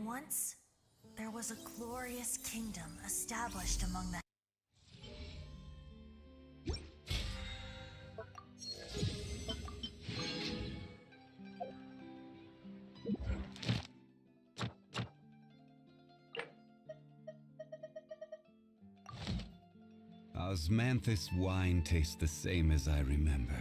Once, there was a glorious kingdom established among the... Osmanthus wine tastes the same as I remember.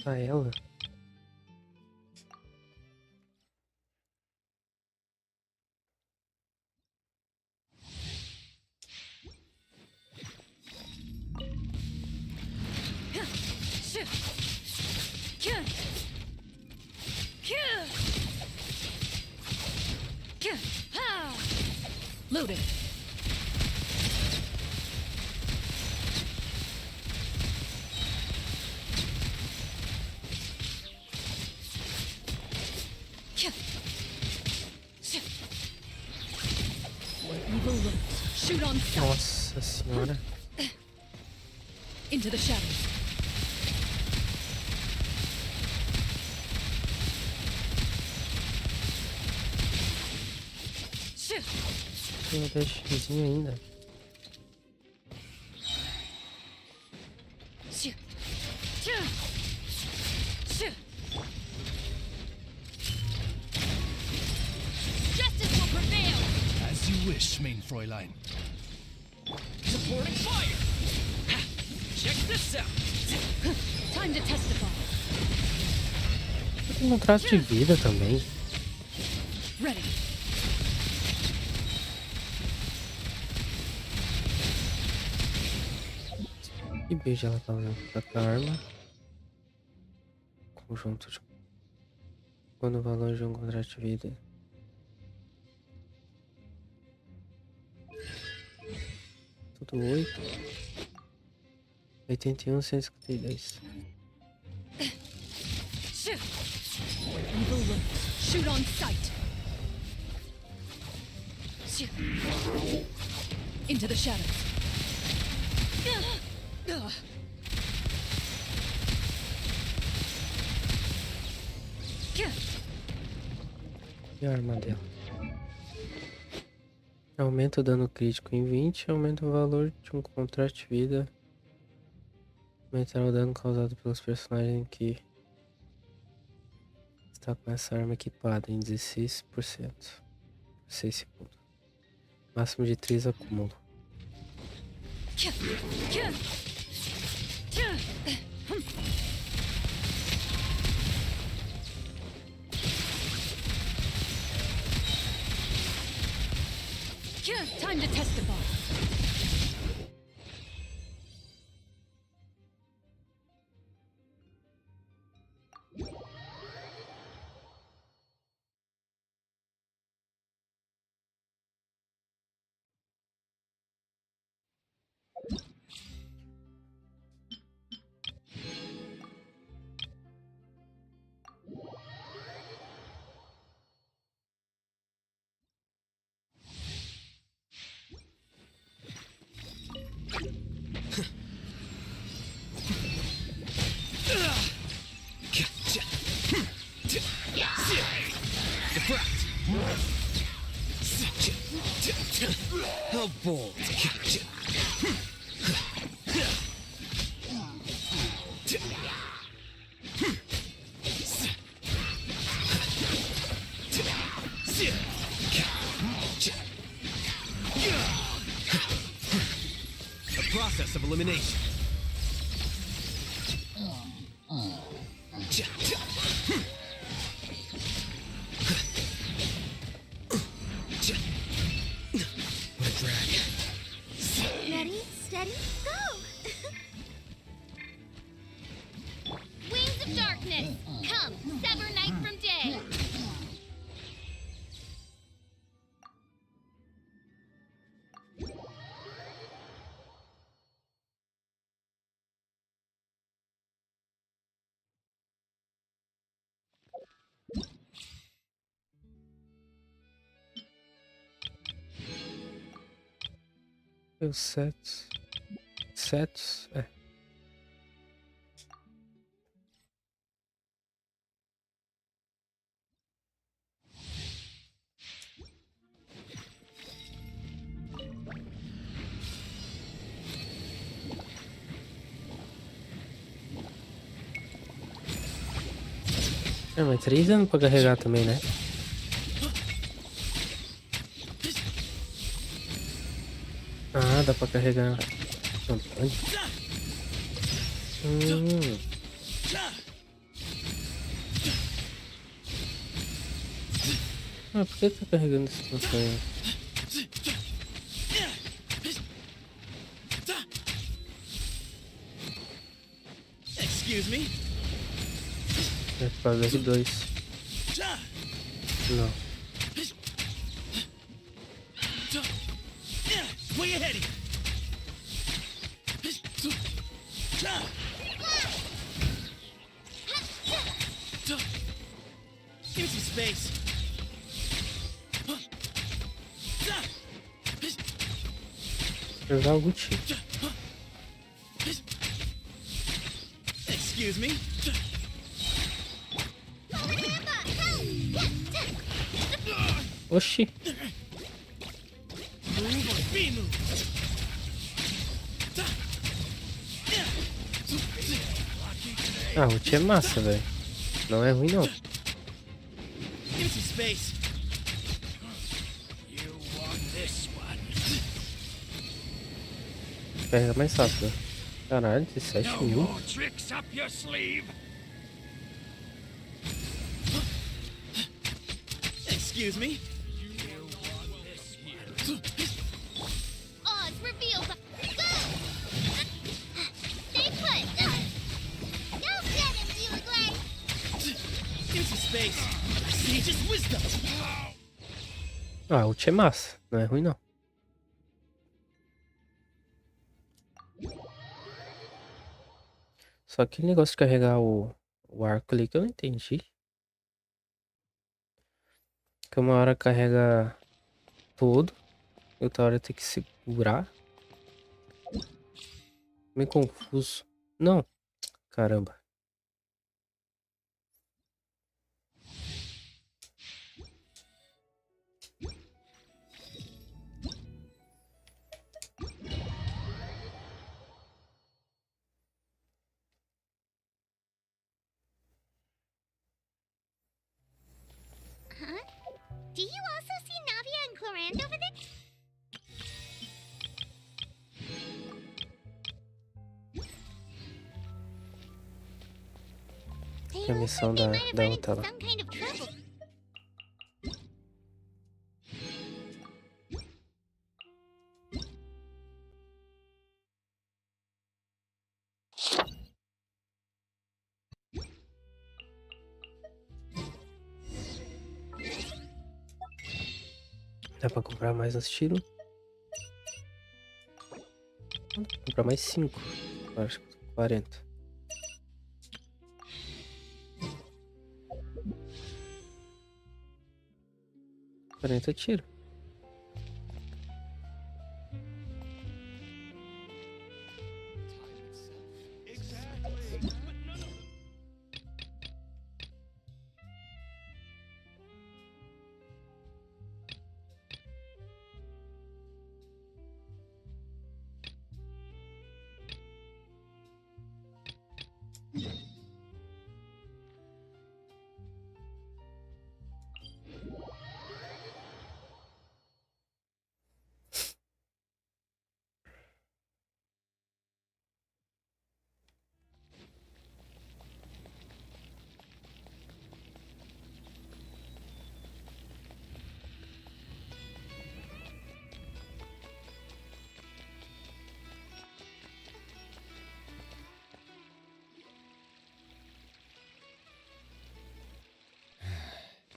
Pra ela. Loaded. Evil looks. Shoot on sight. Nossa senhora. Into the shadows. Tem um dashzinho ainda. Justice will prevail. As you wish, main Fräulein. Supporting fire. Check this out. Time to testify. Tem um traço de vida também. Ready. Que beijo ela tá usando pra arma. Conjunto de... Quando o valor de um contrato de vida. Tudo 8. 81, 152. Evil looks. Shoot on sight. Into the shadows. E a arma dela? Aumenta o dano crítico em 20, aumenta o valor de um contrato de vida. Aumentará o dano causado pelos personagens que está com essa arma equipada em 16%. 6 segundos. Máximo de 3 acúmulo. Time to testify. How bold. A process of elimination. Os setos. Setos? É. É, mas 3 anos pra carregar também, né? Ah, dá pra carregar campanha. Ah, por que tá carregando essa campanha? Excuse me? É por causa do R2. Não. Way ahead. Give me some space. Jogar o Gucci. Excuse me? Oxi. Move or be moved. Ah, o ult é massa, velho. Não é ruim, não. Give me some space. You want this one? Carrega mais rápido. Caralho, 17 mil. Tricks up your sleeve. Excuse me? Oz revealed. Go! Stay put. Don't get him, you look like. Give me some space. Sage's wisdom. Ah, o ult é massa. Não é ruim, não. Só aquele negócio de carregar o arco ali que eu não entendi. Que uma hora carrega todo. E outra hora tem que segurar. Meio confuso. Não. Caramba. Huh? Do you also see Navia and Clorand over there? They Que a look missão like they da might have run into outra lá. some kind of trouble. Dá pra comprar mais uns tiros? Dá pra comprar mais 5. Acho que 40. Tiro.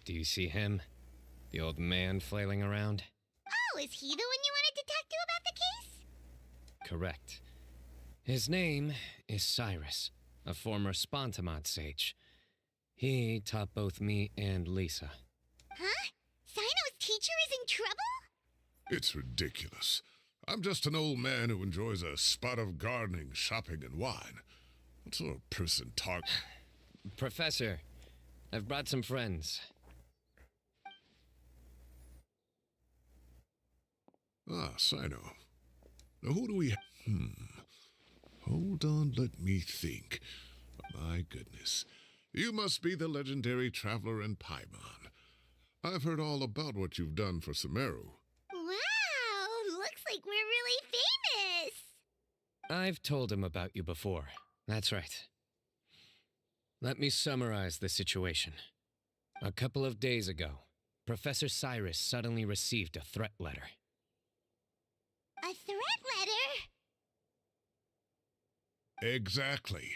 Do you see him? The old man flailing around? Oh, is he the one you wanted to talk to about the case? Correct. His name is Cyrus, a former Spontamod sage. He taught both me and Lisa. Huh? Sino's teacher is in trouble? It's ridiculous. I'm just an old man who enjoys a spot of gardening, shopping, and wine. What sort of person talk? Professor, I've brought some friends. Ah, Sino. Now who do we... Hold on, let me think. My goodness. You must be the legendary traveler in Paimon. I've heard all about what you've done for Sumeru. Wow, looks like we're really famous. I've told him about you before. That's right. Let me summarize the situation. A couple of days ago, Professor Cyrus suddenly received a threat letter. A threat letter? Exactly.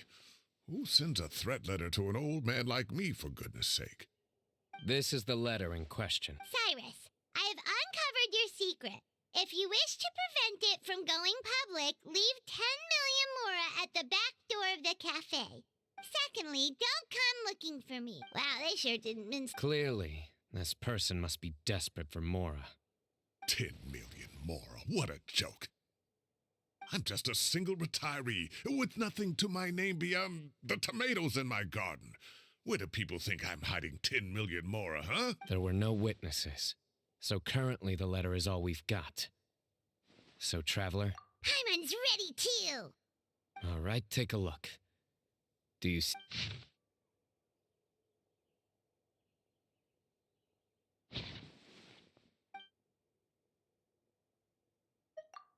Who sends a threat letter to an old man like me, for goodness sake? This is the letter in question. Cyrus, I have uncovered your secret. If you wish to prevent it from going public, leave 10 million mora at the back door of the cafe. Secondly, don't come looking for me. Wow, they sure didn't mince. Clearly, this person must be desperate for Mora. 10 million mora, what a joke. I'm just a single retiree with nothing to my name beyond the tomatoes in my garden. Where do people think I'm hiding 10 million mora, huh? There were no witnesses, so currently the letter is all we've got. So, Traveler? Paimon's ready too. All right, take a look. Do you...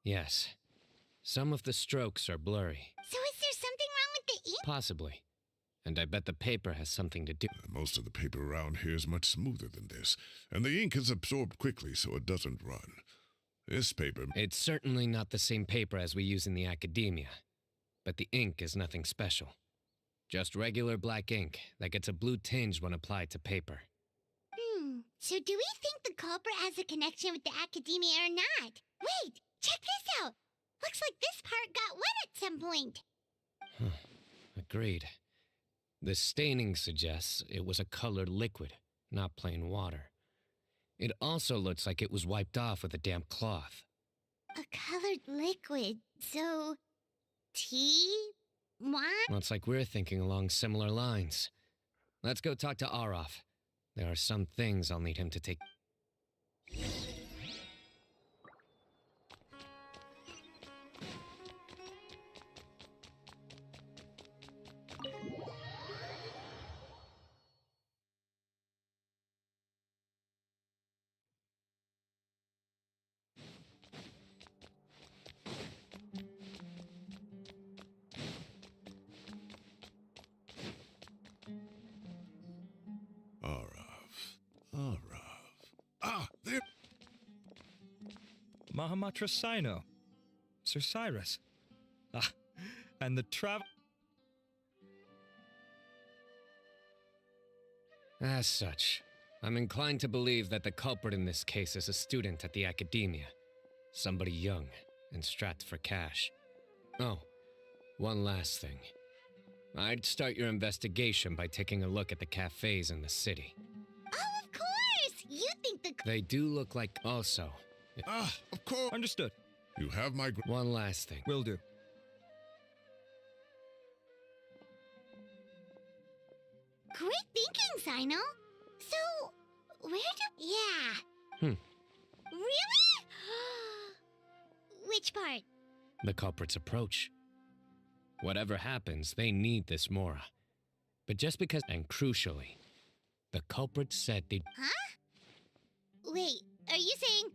Yes. Some of the strokes are blurry. So is there something wrong with the ink? Possibly. And I bet the paper has something to do. Most of the paper around here is much smoother than this, and the ink is absorbed quickly so it doesn't run. This paper... It's certainly not the same paper as we use in the academia, but the ink is nothing special. Just regular black ink that gets a blue tinge when applied to paper. So do we think the culprit has a connection with the academia or not? Wait, check this out. Looks like this part got wet at some point. Agreed. The staining suggests it was a colored liquid, not plain water. It also looks like it was wiped off with a damp cloth. A colored liquid, so... tea? Wine? Looks like we're thinking along similar lines. Let's go talk to Arof. There are some things I'll need him to take. Ah, there... Mahamatra Sino. Sir Cyrus. Ah, and the As such, I'm inclined to believe that the culprit in this case is a student at the academia. Somebody young and strapped for cash. Oh, one last thing. I'd start your investigation by taking a look at the cafes in the city. Oh, of course! You think the... They do look like also. Ah, of course. Understood. You have my... One last thing. Will do. Great thinking, Sino. So, where do... Yeah. Really? Which part? The culprit's approach. Whatever happens, they need this Mora. But just because... And crucially, the culprit said they'd... Huh? Wait, are you saying...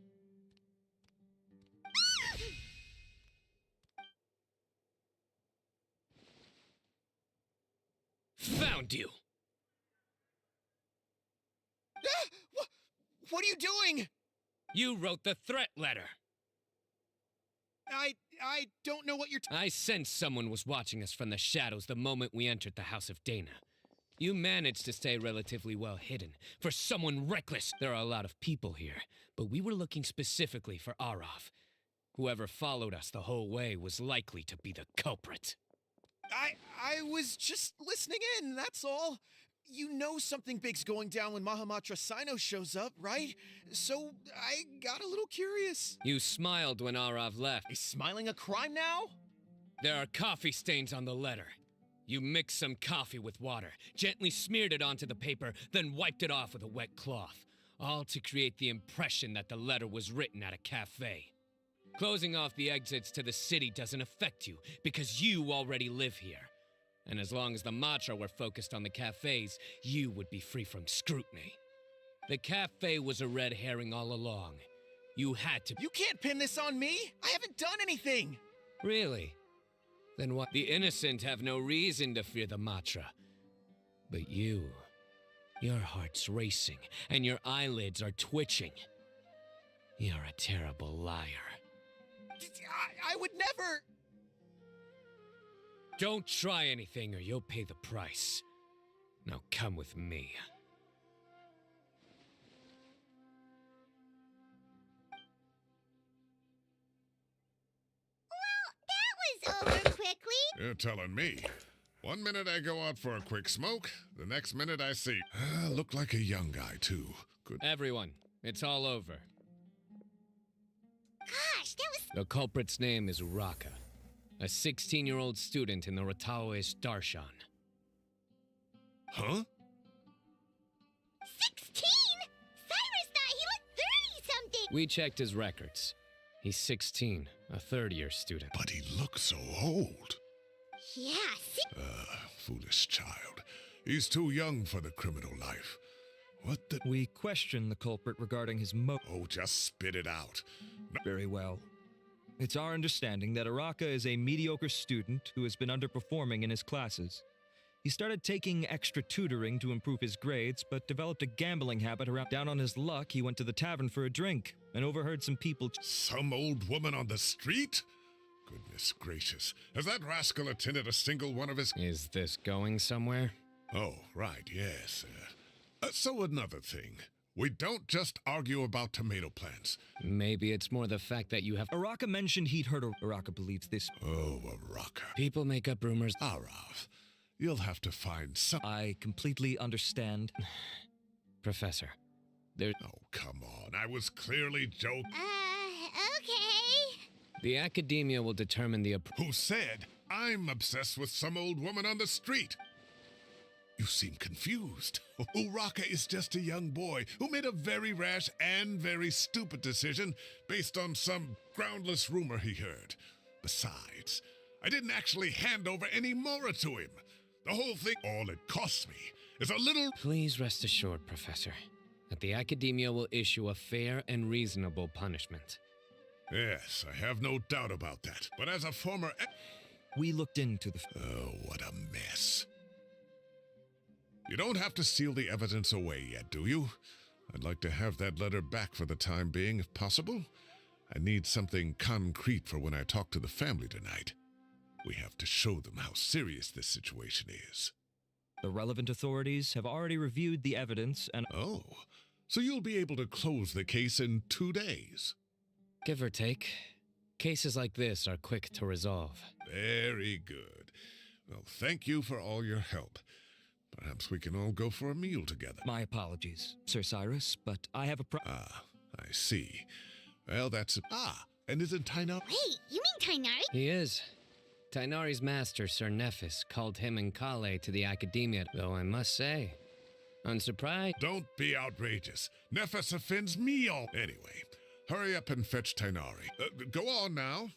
Found you! What are you doing? You wrote the threat letter! I don't know what you're I sensed someone was watching us from the shadows the moment we entered the House of Dana. You managed to stay relatively well hidden. For someone reckless, there are a lot of people here, but we were looking specifically for Arof. Whoever followed us the whole way was likely to be the culprit. I was just listening in, that's all. You know something big's going down when Mahamatra Sino shows up, right? So I got a little curious. You smiled when Arav left. Is smiling a crime now? There are coffee stains on the letter. You mixed some coffee with water, gently smeared it onto the paper, then wiped it off with a wet cloth, all to create the impression that the letter was written at a cafe. Closing off the exits to the city doesn't affect you because you already live here. And as long as the Matra were focused on the cafes, you would be free from scrutiny. The cafe was a red herring all along. You had to. You can't pin this on me! I haven't done anything! Really? Then what? The innocent have no reason to fear the Matra. But you, your heart's racing, and your eyelids are twitching. You're a terrible liar. I would never... Don't try anything or you'll pay the price. Now come with me. That was over quickly. You're telling me. 1 minute I go out for a quick smoke, the next minute I see. Look like a young guy, too. Good. Everyone, it's all over. Gosh, that was The culprit's name is Raka, a 16-year-old student in the Rataoist Darshan. Huh? 16? Cyrus thought he looked 30-something. We checked his records. He's 16, a third-year student. But he looks so old. Yeah, Foolish child. He's too young for the criminal life. What the... We question the culprit regarding his Oh, just spit it out. Very well. It's our understanding that Araka is a mediocre student who has been underperforming in his classes. He started taking extra tutoring to improve his grades, but developed a gambling habit around. Down on his luck, he went to the tavern for a drink and overheard some people. Some old woman on the street? Goodness gracious. Has that rascal attended a single one of his... Is this going somewhere? Oh, right, yes. So another thing. We don't just argue about tomato plants. Maybe it's more the fact that you have... Araka mentioned he'd heard. Araka believes this. Oh, Araka. People make up rumors. Arav, you'll have to find some... I completely understand. Professor, there... Oh, come on. I was clearly joking. Okay. The academia will determine the... Who said I'm obsessed with some old woman on the street? You seem confused. Uraka is just a young boy who made a very rash and very stupid decision based on some groundless rumor he heard. Besides, I didn't actually hand over any Mora to him. The whole thing, all it costs me, is a little... Please rest assured, Professor, that the academia will issue a fair and reasonable punishment. Yes, I have no doubt about that. But as a former... We looked into the... Oh, what a mess. You don't have to seal the evidence away yet, do you? I'd like to have that letter back for the time being, if possible. I need something concrete for when I talk to the family tonight. We have to show them how serious this situation is. The relevant authorities have already reviewed the evidence and... Oh, so you'll be able to close the case in 2 days. Give or take, cases like this are quick to resolve. Very good. Well, thank you for all your help. Perhaps we can all go for a meal together. My apologies, Sir Cyrus, but I have a Ah, I see. Well, that's... and isn't Tainar... Wait, you mean Tainari? He is. Tainari's master, Sir Nephis, called him and Kale to the academia, though I must say, unsurprised. Don't be outrageous. Nephis offends me all... Anyway, hurry up and fetch Tainari. Go on now.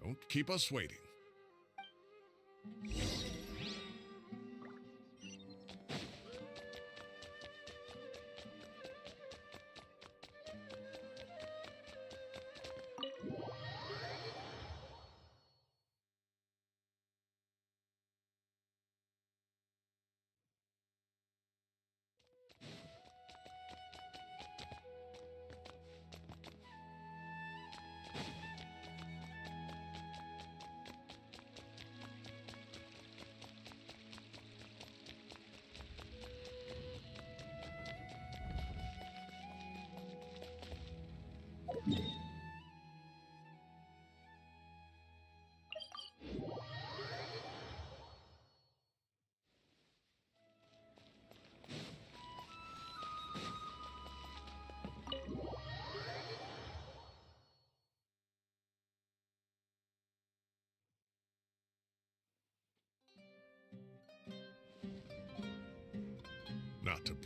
Don't keep us waiting.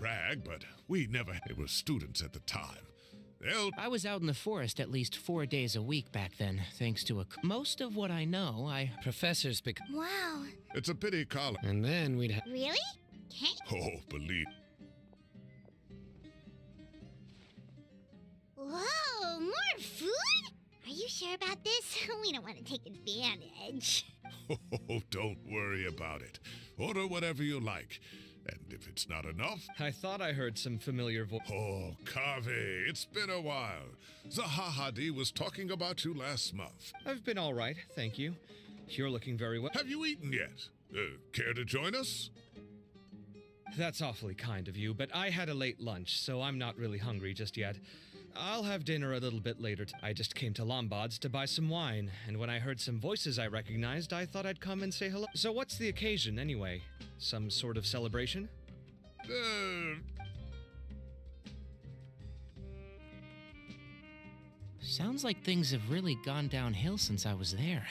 brag, but we never were students at the time. I was out in the forest at least 4 days a week back then, thanks to most of what I know, Professors Wow. It's a pity college. And then we'd Really? Okay. Oh, believe. Whoa, more food? Are you sure about this? We don't want to take advantage. Oh, don't worry about it. Order whatever you like. And if it's not enough... I thought I heard some familiar voice. Oh, Kave, it's been a while. Zahahadi was talking about you last month. I've been all right, thank you. You're looking very well. Have you eaten yet? Care to join us? That's awfully kind of you, but I had a late lunch, so I'm not really hungry just yet. I'll have dinner a little bit later. I just came to Lombard's to buy some wine, and when I heard some voices I recognized, I thought I'd come and say hello. So what's the occasion, anyway? Some sort of celebration? sounds like things have really gone downhill since I was there.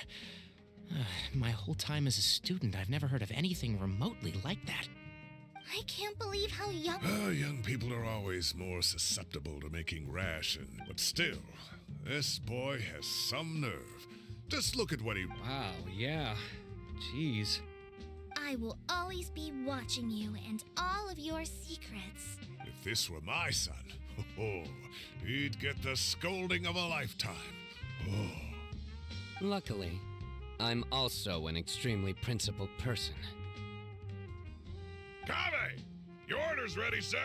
My whole time as a student, I've never heard of anything remotely like that. I can't believe how young... Young people are always more susceptible to making rash, but still, this boy has some nerve. Just look at what he... Wow, yeah. Jeez. I will always be watching you and all of your secrets. If this were my son, he'd get the scolding of a lifetime. Luckily, I'm also an extremely principled person. Kave! Your order's ready, sir!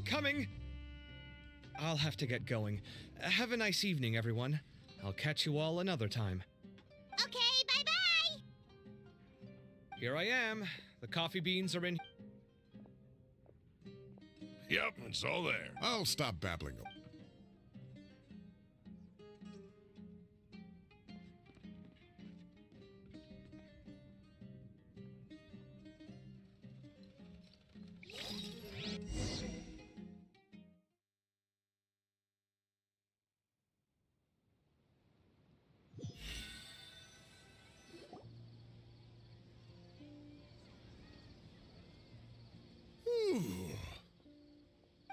Coming. I'll have to get going. Have a nice evening, everyone. I'll catch you all another time. Okay, bye-bye! Here I am. The coffee beans are in. Yep, it's all there. I'll stop babbling.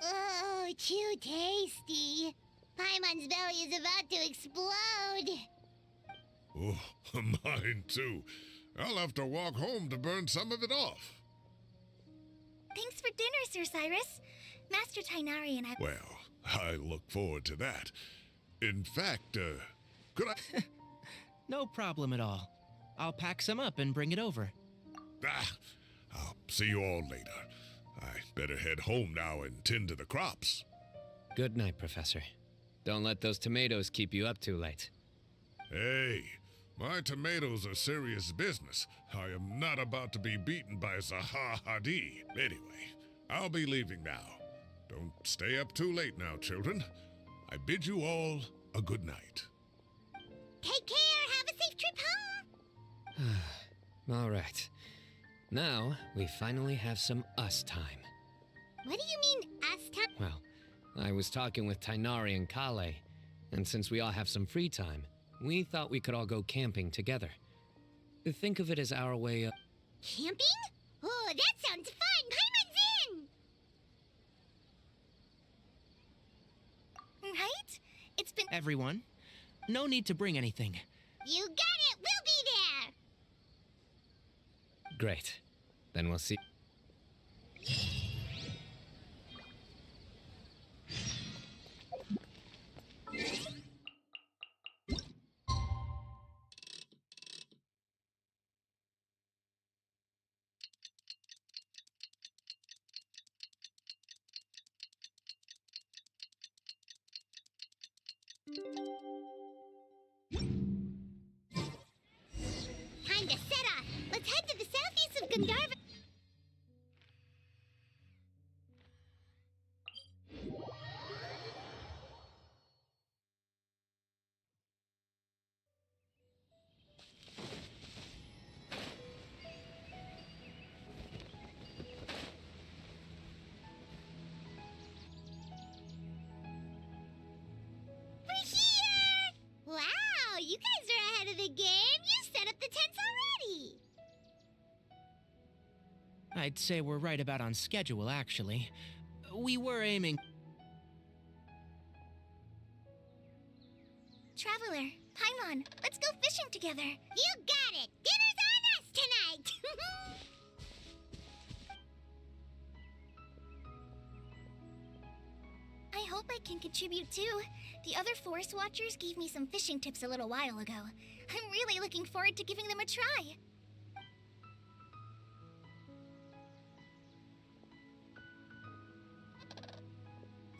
Oh, too tasty. Paimon's belly is about to explode. Oh, mine too. I'll have to walk home to burn some of it off. Thanks for dinner, Sir Cyrus. Master Tainari and I... Well, I look forward to that. In fact, could I... No problem at all. I'll pack some up and bring it over. I'll see you all later. I better head home now and tend to the crops. Good night, Professor. Don't let those tomatoes keep you up too late. Hey, my tomatoes are serious business. I am not about to be beaten by Zahahadi. Anyway, I'll be leaving now. Don't stay up too late now, children. I bid you all a good night. Take care. Have a safe trip home. All right. Now, we finally have some us time. What do you mean, us time? Well, I was talking with Tainari and Kale, and since we all have some free time, we thought we could all go camping together. Think of it as our way of... Camping? Oh, that sounds fun. Paimon's in! Right? It's been... Everyone, no need to bring anything. You got it. We'll be there. Great. Then we'll see... Time to set off. Let's head to the southeast of Gandharva. We're here! Wow, you guys are ahead of the game. You set up the tents already. I'd say we're right about on schedule, actually. We were aiming. Traveler, Paimon, let's go fishing together. You got it! Dinner's on us tonight! I hope I can contribute too. The other Forest Watchers gave me some fishing tips a little while ago. I'm really looking forward to giving them a try.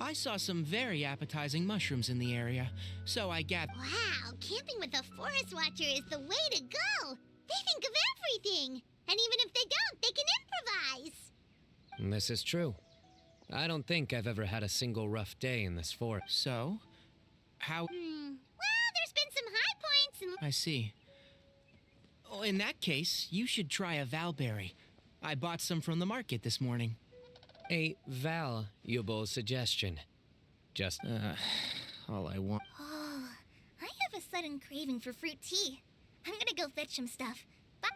I saw some very appetizing mushrooms in the area, so I gathered. Wow, camping with a Forest Watcher is the way to go! They think of everything! And even if they don't, they can improvise! This is true. I don't think I've ever had a single rough day in this forest. So, how? Well, there's been some high points and... I see. Oh, in that case, you should try a valberry. I bought some from the market this morning. A valuable suggestion. Just, all I want. Oh, I have a sudden craving for fruit tea. I'm gonna go fetch some stuff. Bye.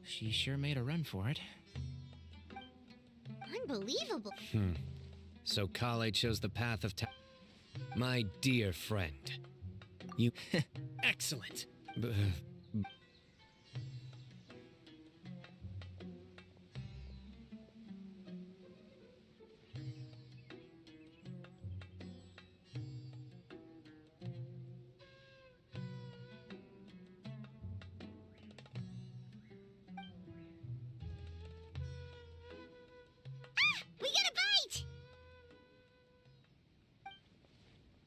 She sure made a run for it. Unbelievable. So Kale chose the path of My dear friend. You... Excellent. We got a bite!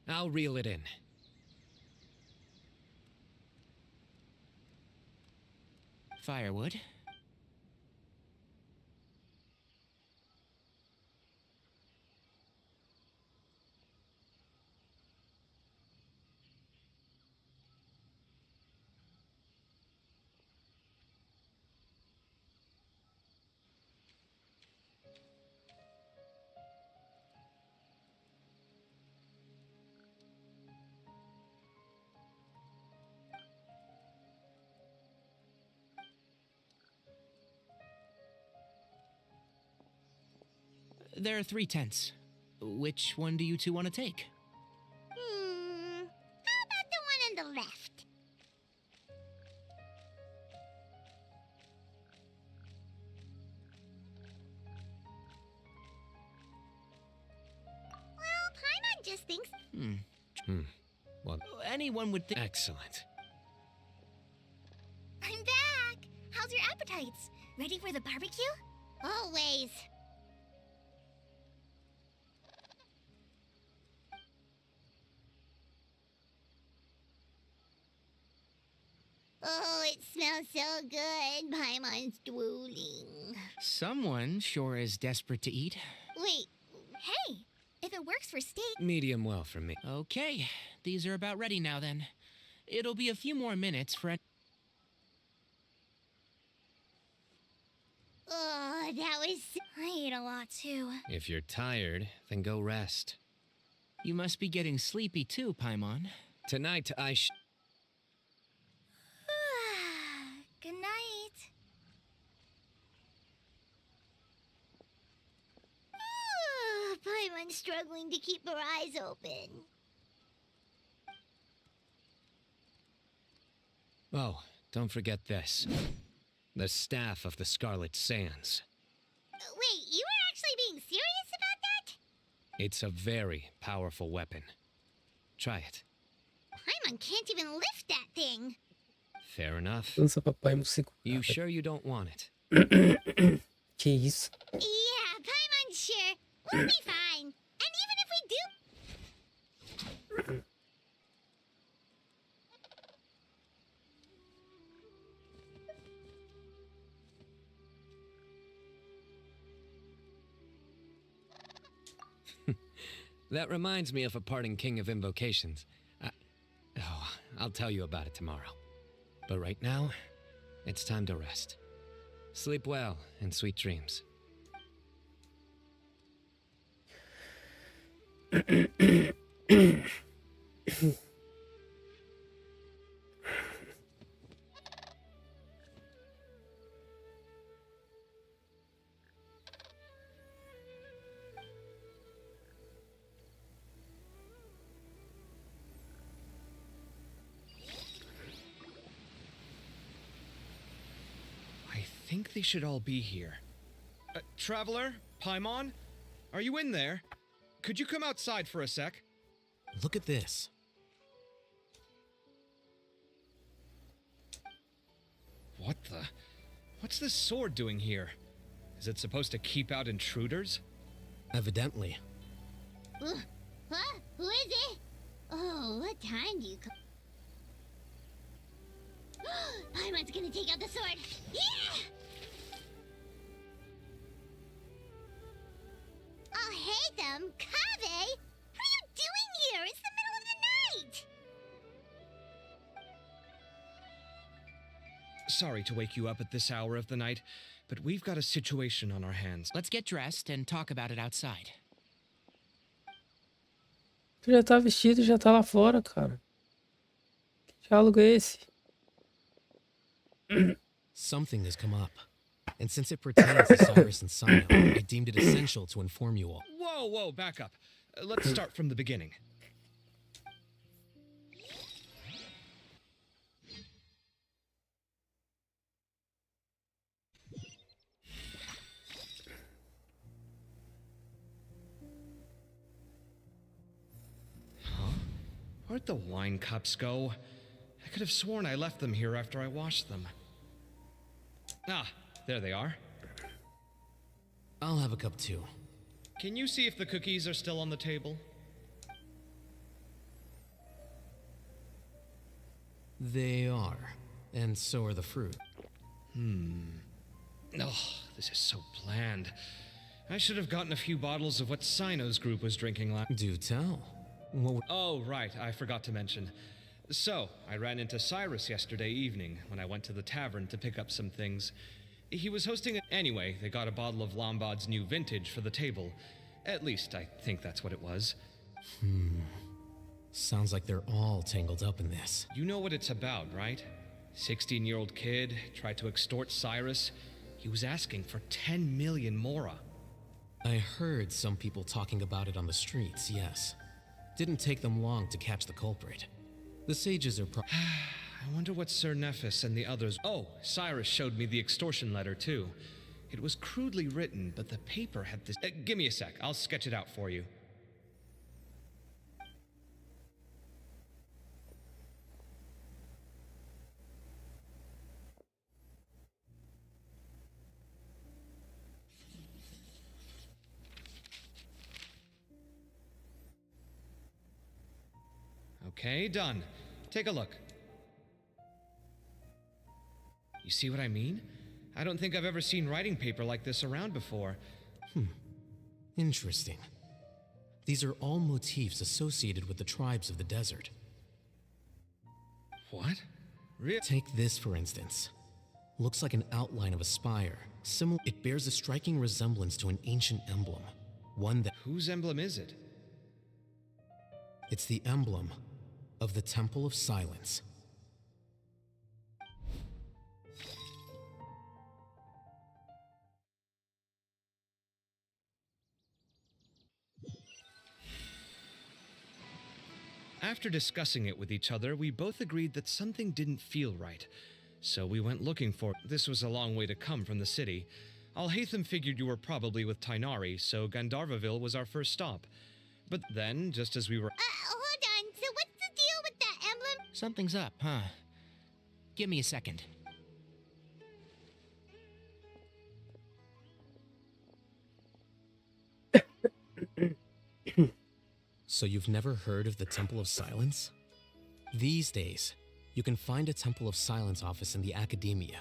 I'll reel it in. Firewood. There are 3 tents. Which one do you two want to take? How about the one on the left? Well, Paimon just thinks... Well, Anyone would think. excellent. I'm back! How's your appetites? Ready for the barbecue? Always. Oh, it smells so good. Paimon's drooling. Someone sure is desperate to eat. Wait, hey, if it works for steak... Medium well for me. Okay, these are about ready now then. It'll be a few more minutes for. Oh, that was... I ate a lot too. If you're tired, then go rest. You must be getting sleepy too, Paimon. Tonight Good night. Paimon's struggling to keep her eyes open. Oh, don't forget this. The staff of the Scarlet Sands. Wait, you were actually being serious about that? It's a very powerful weapon. Try it. Paimon can't even lift that thing. Fair enough. Lança papai no segundo. You sure you don't want it? Que isso? Yeah, Paimon's sure. We'll be fine. And even if we do... That reminds me of a parting king of invocations. I'll tell you about it tomorrow. But right now, it's time to rest. Sleep well and sweet dreams. think they should all be here. Traveler? Paimon? Are you in there? Could you come outside for a sec? Look at this. What the? What's this sword doing here? Is it supposed to keep out intruders? Evidently. What? Who is it? Oh, what time do you come? Paimon's gonna take out the sword. Yeah! Oh, hey them, Kave! What are you doing here? It's the middle of the night! Sorry to wake you up at this hour of the night, but we've got a situation on our hands. Let's get dressed and talk about it outside. Tu já tá vestido, já tá lá fora, cara. Que diálogo é esse? Something has come up. And since it pertains to Cyrus and Sino, I deemed it essential to inform you all. Whoa, back up. Let's start from the beginning. Where'd the wine cups go? I could have sworn I left them here after I washed them. Ah, there they are. I'll have a cup too. Can you see if the cookies are still on the table? They are. And so are the fruit. Oh, this is so bland. I should have gotten a few bottles of what Sino's group was drinking last. Do tell. What Oh, right, I forgot to mention. So, I ran into Cyrus yesterday evening when I went to the tavern to pick up some things. He was hosting a... Anyway, they got a bottle of Lombard's new vintage for the table. At least, I think that's what it was. Sounds like they're all tangled up in this. You know what it's about, right? 16-year-old kid tried to extort Cyrus. He was asking for 10 million mora. I heard some people talking about it on the streets, yes. Didn't take them long to catch the culprit. The sages are I wonder what Sir Nephis and the others... Oh, Cyrus showed me the extortion letter, too. It was crudely written, but the paper had this... give me a sec, I'll sketch it out for you. Okay, done. Take a look. You see what I mean? I don't think I've ever seen writing paper like this around before. Interesting. These are all motifs associated with the tribes of the desert. What? Really? Take this, for instance. Looks like an outline of a spire. It bears a striking resemblance to an ancient emblem. One that... Whose emblem is it? It's the emblem of the Temple of Silence. After discussing it with each other, we both agreed that something didn't feel right. So we went looking for it. This was a long way to come from the city. Alhaitham figured you were probably with Tainari, so Gandharvaville was our first stop. But then, just as we were... Hold on. So what's the deal with that emblem? Something's up, huh? Give me a second. So you've never heard of the Temple of Silence? These days, you can find a Temple of Silence office in the academia.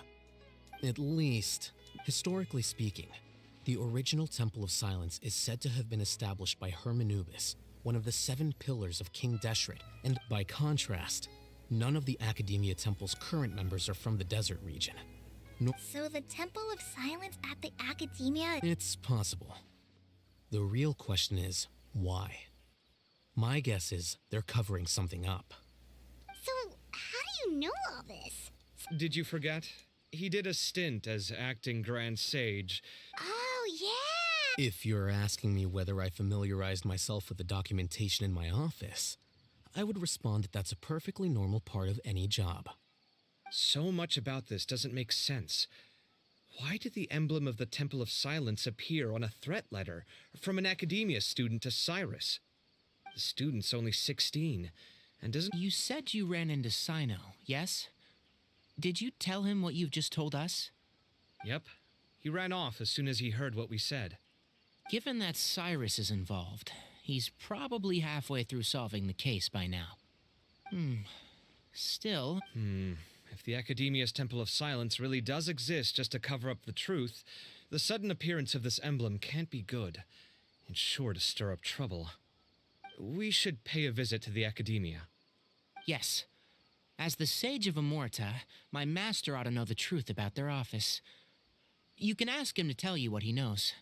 At least, historically speaking, the original Temple of Silence is said to have been established by Hermanubis, one of the 7 pillars of King Deshret, and by contrast, none of the Academia Temple's current members are from the desert region. So the Temple of Silence at the Academia... It's possible. The real question is, why? My guess is they're covering something up. So how do you know all this? Did you forget? He did a stint as acting Grand Sage. Oh, yeah! If you're asking me whether I familiarized myself with the documentation in my office, I would respond that that's a perfectly normal part of any job. So much about this doesn't make sense. Why did the emblem of the Temple of Silence appear on a threat letter from an academia student to Cyrus? The student's only 16, and doesn't... You said you ran into Sino, yes? Did you tell him what you've just told us? Yep. He ran off as soon as he heard what we said. Given that Cyrus is involved, he's probably halfway through solving the case by now. Still... If the Academia's Temple of Silence really does exist just to cover up the truth, the sudden appearance of this emblem can't be good. It's sure to stir up trouble. We should pay a visit to the Academia. Yes. As the Sage of Amorta, my master ought to know the truth about their office. You can ask him to tell you what he knows.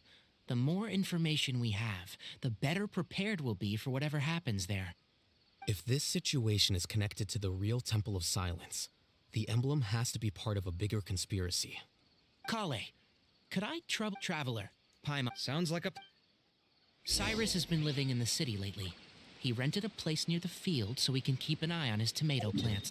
The more information we have, the better prepared we'll be for whatever happens there. If this situation is connected to the real Temple of Silence, the emblem has to be part of a bigger conspiracy. Kale, could I trouble Traveler? Paimon. Sounds like a... Cyrus has been living in the city lately. He rented a place near the field so he can keep an eye on his tomato plants.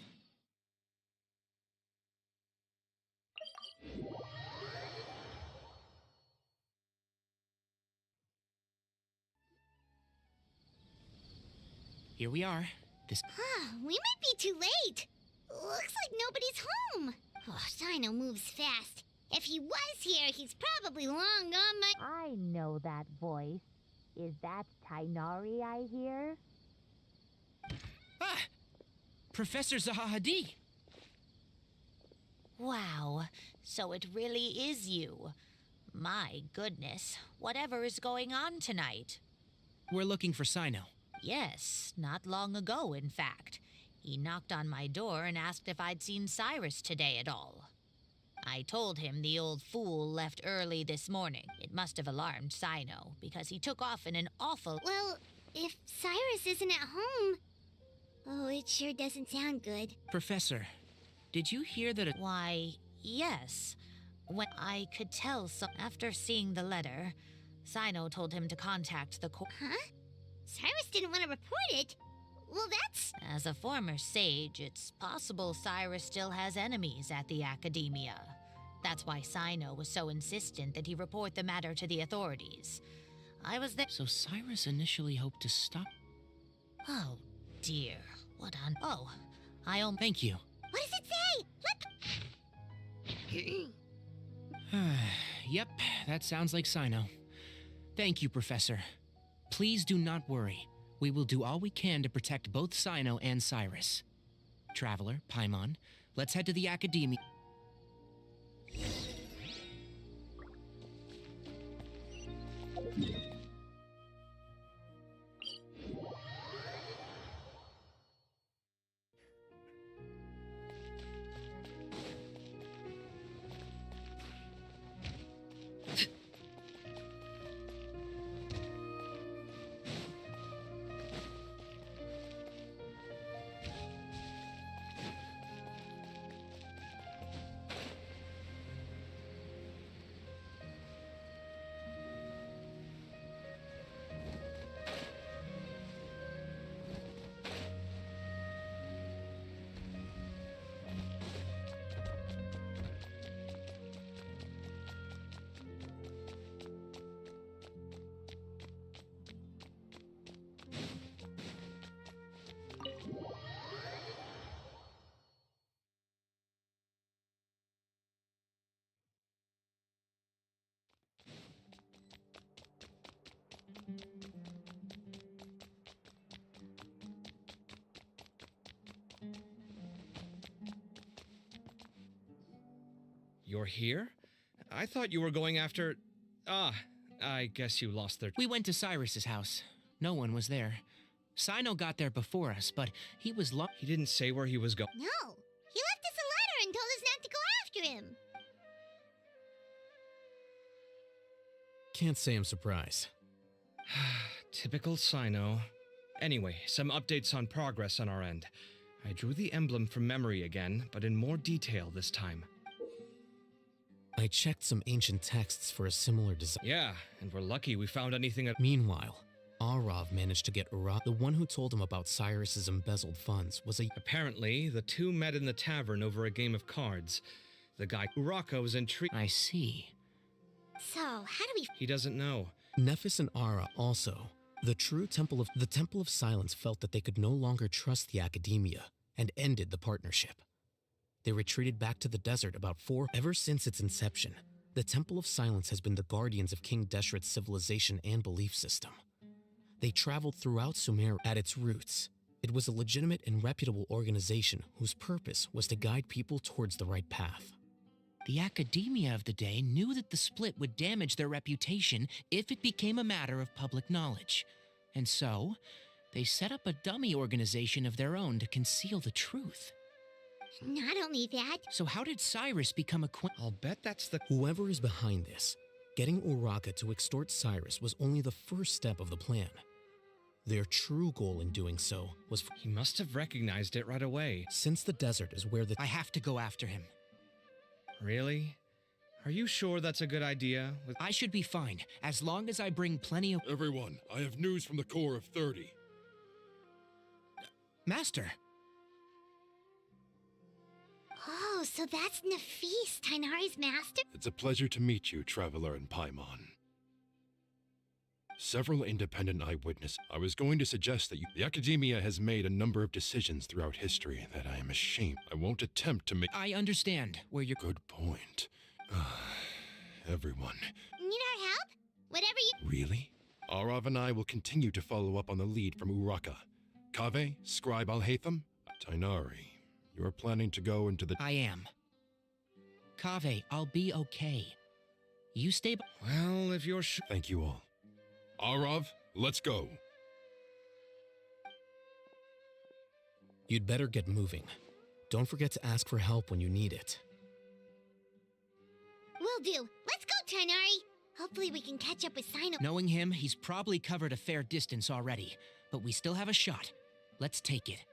Here we are. We might be too late. Looks like nobody's home. Oh, Sino moves fast. If he was here, he's probably long gone by... I know that voice. Is that Tainari I hear? Ah! Professor Zahahadi! Wow, so it really is you. My goodness, whatever is going on tonight? We're looking for Sino. Yes, not long ago, in fact. He knocked on my door and asked if I'd seen Cyrus today at all. I told him the old fool left early this morning. It must have alarmed Sino, because he took off in an awful... Well, if Cyrus isn't at home... Oh, it sure doesn't sound good. Professor, did you hear that Why, yes. When I could tell after seeing the letter, Sino told him to contact the court. Huh? Cyrus didn't want to report it? Well, that's... As a former sage, it's possible Cyrus still has enemies at the Academia. That's why Sino was so insistent that he report the matter to the authorities. I was there... So Cyrus initially hoped to stop... Oh, dear. What on... Oh, Thank you. What does it say? Yep, that sounds like Sino. Thank you, Professor. Please do not worry. We will do all we can to protect both Sino and Cyrus. Traveler, Paimon, let's head to the Academia. You're here? I thought you were going after... Ah, I guess you lost their... We went to Cyrus's house. No one was there. Sino got there before us, but he was He didn't say where he was going. No. He left us a letter and told us not to go after him. Can't say I'm surprised. Typical Sino. Anyway, some updates on progress on our end. I drew the emblem from memory again, but in more detail this time. I checked some ancient texts for a similar design. Yeah, and we're lucky we found anything at... Meanwhile, Arav managed to get Ura. The one who told him about Cyrus's embezzled funds was a... Apparently, the two met in the tavern over a game of cards. The guy Uraka was intrigued. I see. So, how do we... He doesn't know. Nephis and Ara also. The Temple of Silence felt that they could no longer trust the academia and ended the partnership. They retreated back to the desert ever since its inception. The Temple of Silence has been the guardians of King Deshret's civilization and belief system. They traveled throughout Sumeria at its roots. It was a legitimate and reputable organization whose purpose was to guide people towards the right path. The academia of the day knew that the split would damage their reputation if it became a matter of public knowledge. And so, they set up a dummy organization of their own to conceal the truth. Not only that... So how did Cyrus become acquainted? I'll bet that's the... Whoever is behind this, getting Uraka to extort Cyrus was only the first step of the plan. Their true goal in doing so was... He must have recognized it right away. Since the desert is where I have to go after him. Really? Are you sure that's a good idea? I should be fine, as long as I bring plenty of... Everyone, I have news from the core of 30. Master! Oh, so that's Nafis, Tainari's master? It's a pleasure to meet you, Traveler and Paimon. Several independent eyewitnesses. I was going to suggest that the Academia has made a number of decisions throughout history that I am ashamed. I won't attempt to make... I understand where you're... Good point. Everyone. Need our help? Whatever you... Really? Arav and I will continue to follow up on the lead from Uraka. Kaveh, Scribe Al-Haytham, Tainari, you are planning to go into the... I am. Kaveh, I'll be okay. You stay... Well, if you're sure... Thank you all. Arav, let's go. You'd better get moving. Don't forget to ask for help when you need it. Will do. Let's go, Tainari. Hopefully we can catch up with Sino. Knowing him, he's probably covered a fair distance already, but we still have a shot. Let's take it.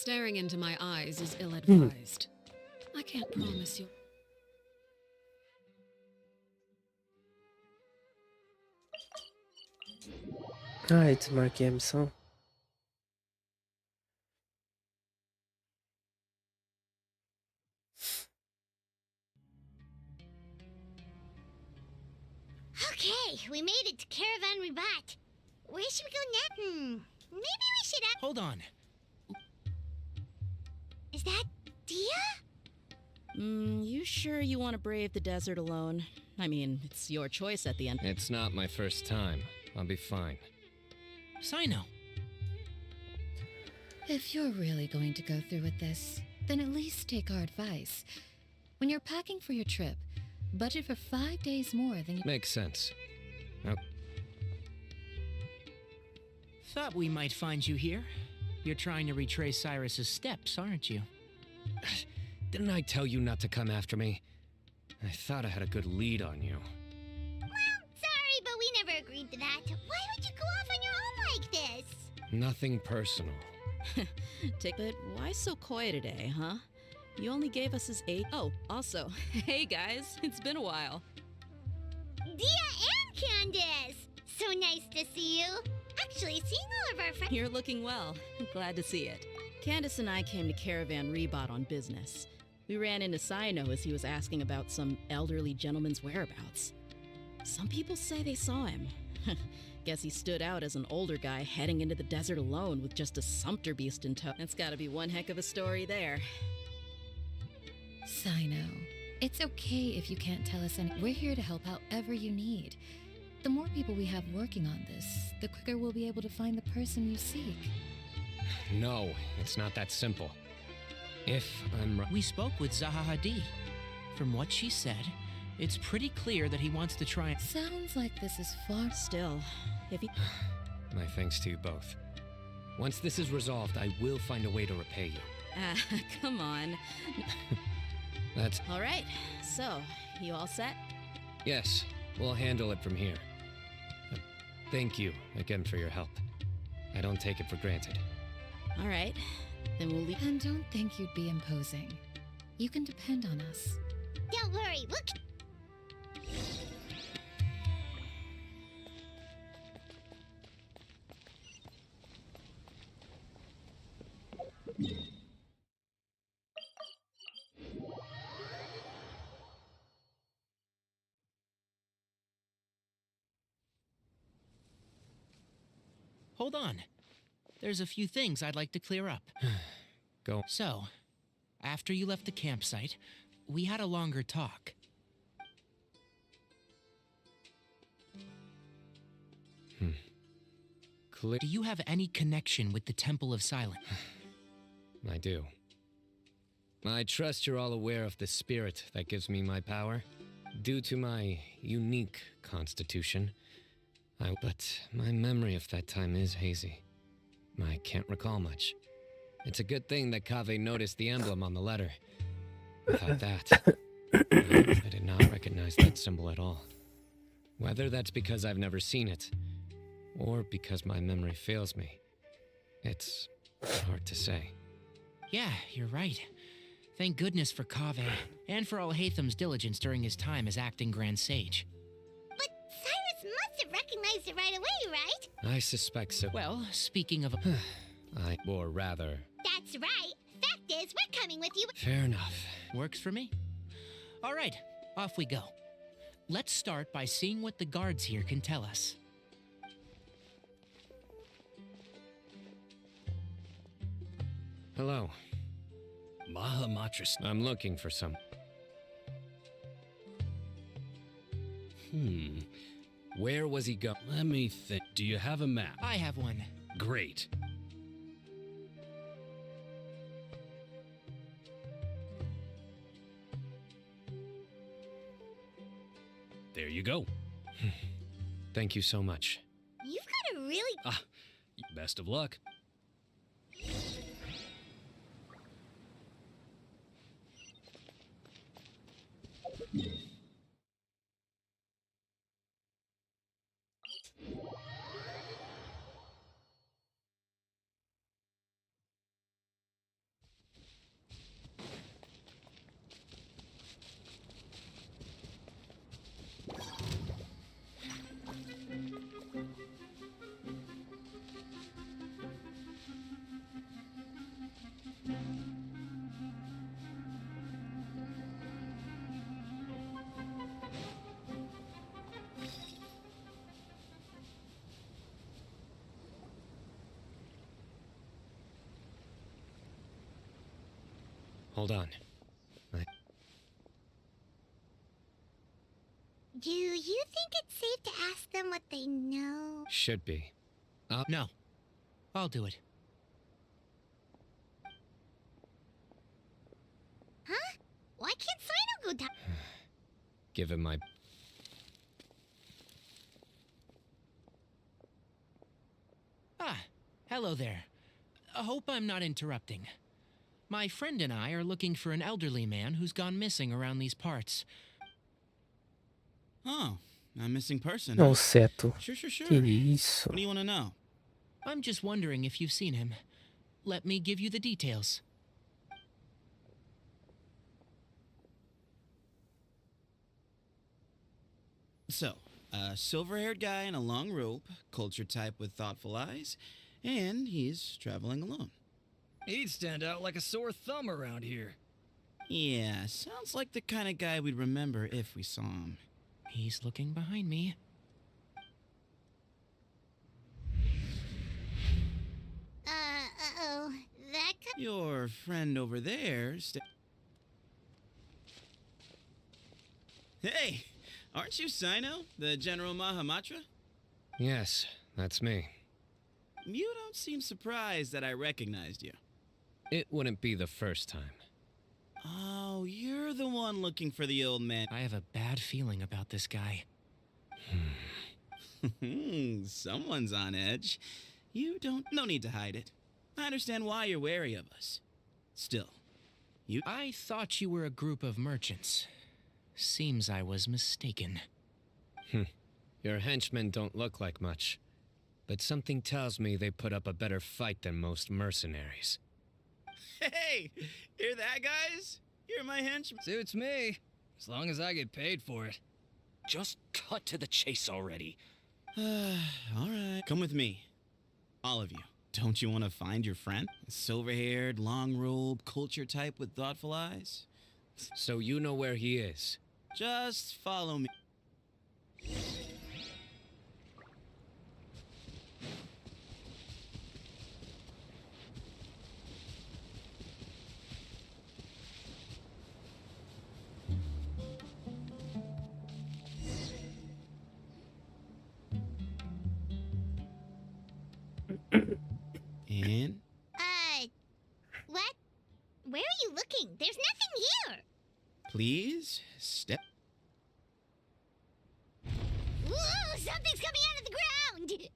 Staring into my eyes is ill-advised. I can't promise you. Ai, desmarquei a missão. Okay, we made it to Caravan Rebat. Where should we go next? Maybe we should have... Hold on. Is that Dia? You sure you want to brave the desert alone? I mean, it's your choice at the end. It's not my first time. I'll be fine. Sino. If you're really going to go through with this, then at least take our advice. When you're packing for your trip, budget for 5 days more than you... Makes sense. Oh. Thought we might find you here. You're trying to retrace Cyrus's steps, aren't you? Didn't I tell you not to come after me? I thought I had a good lead on you. Well, sorry, but we never agreed to that. Why would you go off on your own like this? Nothing personal. But why so coy today, huh? You only gave us his 8. Oh, also, hey guys, it's been a while. Dia and Candace! So nice to see you. Actually, seeing all of our friends... You're looking well. Glad to see it. Candace and I came to Caravan Rebat on business. We ran into Sino as he was asking about some elderly gentleman's whereabouts. Some people say they saw him. Guess he stood out as an older guy heading into the desert alone with just a sumpter beast in tow. That's gotta be one heck of a story there. Sino, it's okay if you can't tell us any. We're here to help however you need. The more people we have working on this, the quicker we'll be able to find the person you seek. No, it's not that simple. If I'm right... We spoke with Zaha Hadid. From what she said, it's pretty clear that he wants to try and... Sounds like this is far... Still, if he... My thanks to you both. Once this is resolved, I will find a way to repay you. Come on. That's... All right, so, you all set? Yes, we'll handle it from here. Thank you again for your help. I don't take it for granted. All right, then we'll leave. And don't think you'd be imposing. You can depend on us. Don't worry, we'll... Hold on. There's a few things I'd like to clear up. Go. So, after you left the campsite, we had a longer talk. Do you have any connection with the Temple of Silence? I do. I trust you're all aware of the spirit that gives me my power. Due to my unique constitution, but my memory of that time is hazy. I can't recall much. It's a good thing that Kaveh noticed the emblem on the letter. Without that, I did not recognize that symbol at all. Whether that's because I've never seen it, or because my memory fails me, it's hard to say. Yeah, you're right. Thank goodness for Kaveh, and for Alhaitham's diligence during his time as acting Grand Sage. But Cyrus must have recognized it right away, right? I suspect so. Well, speaking of... or rather... That's right. Fact is, we're coming with you. Fair enough. Works for me. All right, off we go. Let's start by seeing what the guards here can tell us. Hello. Mahamatras. I'm looking for some... Where was he going? Let me think. Do you have a map? I have one. Great. There you go. Thank you so much. You've got a really... Best of luck. hold on. Do you think it's safe to ask them what they know? Should be. No. I'll do it. Huh? Why can't Sino go down? Give him my... Ah, hello there. I hope I'm not interrupting. My friend and I are looking for an elderly man who's gone missing around these parts. Oh, a missing person. Não, huh? Seto. Sure. Que isso? What do you want to know? I'm just wondering if you've seen him. Let me give you the details. So, a silver-haired guy in a long robe, culture type with thoughtful eyes, and he's traveling alone. He'd stand out like a sore thumb around here. Yeah, sounds like the kind of guy we'd remember if we saw him. He's looking behind me. Uh-oh. That guy... Your friend over there... Hey! Aren't you Sino, the General Mahamatra? Yes, that's me. You don't seem surprised that I recognized you. It wouldn't be the first time. Oh, you're the one looking for the old man. I have a bad feeling about this guy. Someone's on edge. No need to hide it. I understand why you're wary of us. Still, I thought you were a group of merchants. Seems I was mistaken. Your henchmen don't look like much, but something tells me they put up a better fight than most mercenaries. Hey! Hear that, guys? You're my henchman. Suits me, as long as I get paid for it. Just cut to the chase already. Alright. Come with me. All of you. Don't you want to find your friend? Silver-haired, long-robe, culture type with thoughtful eyes? So you know where he is? Just follow me. In? What? Where are you looking? There's nothing here! Please, step. Whoa! Something's coming out of the ground!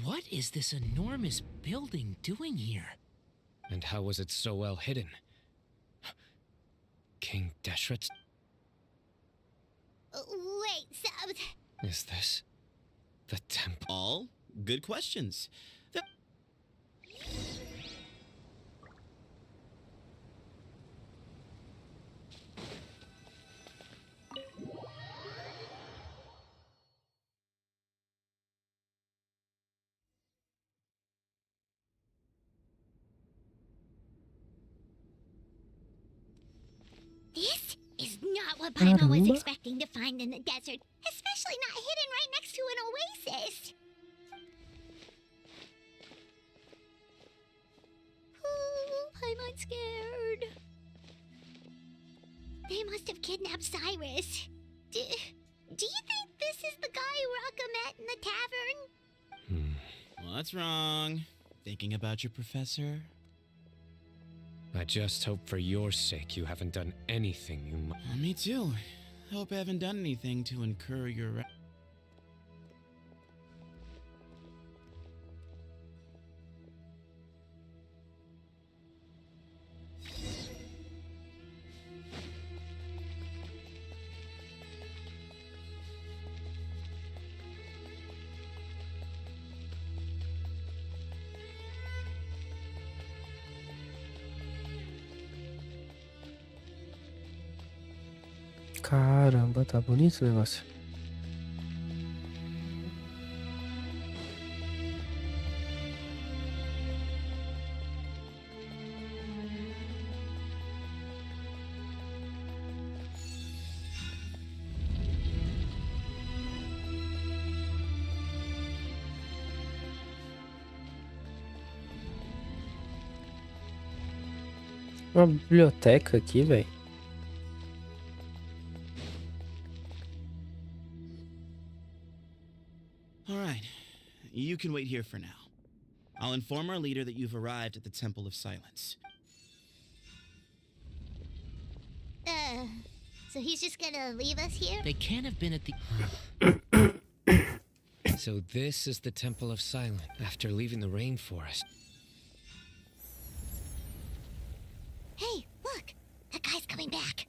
What is this enormous building doing here? And how was it so well hidden? King Deshret's... Wait, so... Is this the temple? All good questions. This is not what Paimon was expecting to find in the desert, especially not hidden right next to an oasis. Oh, Paimon's scared. They must have kidnapped Cyrus. Do you think this is the guy Raka met in the tavern? What's wrong? Thinking about your professor? I just hope for your sake you haven't done anything you Me too. Hope I haven't done anything to incur your... Caramba, tá bonito o negócio. Uma biblioteca aqui, velho. All right. You can wait here for now. I'll inform our leader that you've arrived at the Temple of Silence. So he's just gonna leave us here? They can't have been at the. So this is the Temple of Silence after leaving the rainforest. Hey, look! That guy's coming back.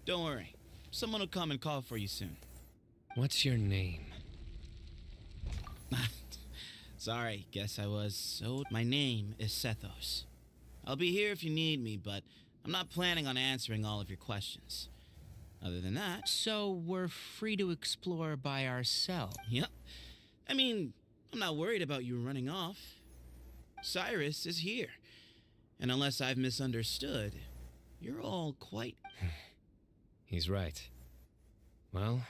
Don't worry. Someone will come and call for you soon. What's your name? Sorry, guess I was so... My name is Sethos. I'll be here if you need me, but I'm not planning on answering all of your questions. Other than that... So we're free to explore by ourselves? Yep. I mean, I'm not worried about you running off. Cyrus is here. And unless I've misunderstood, you're all quite... He's right. Well,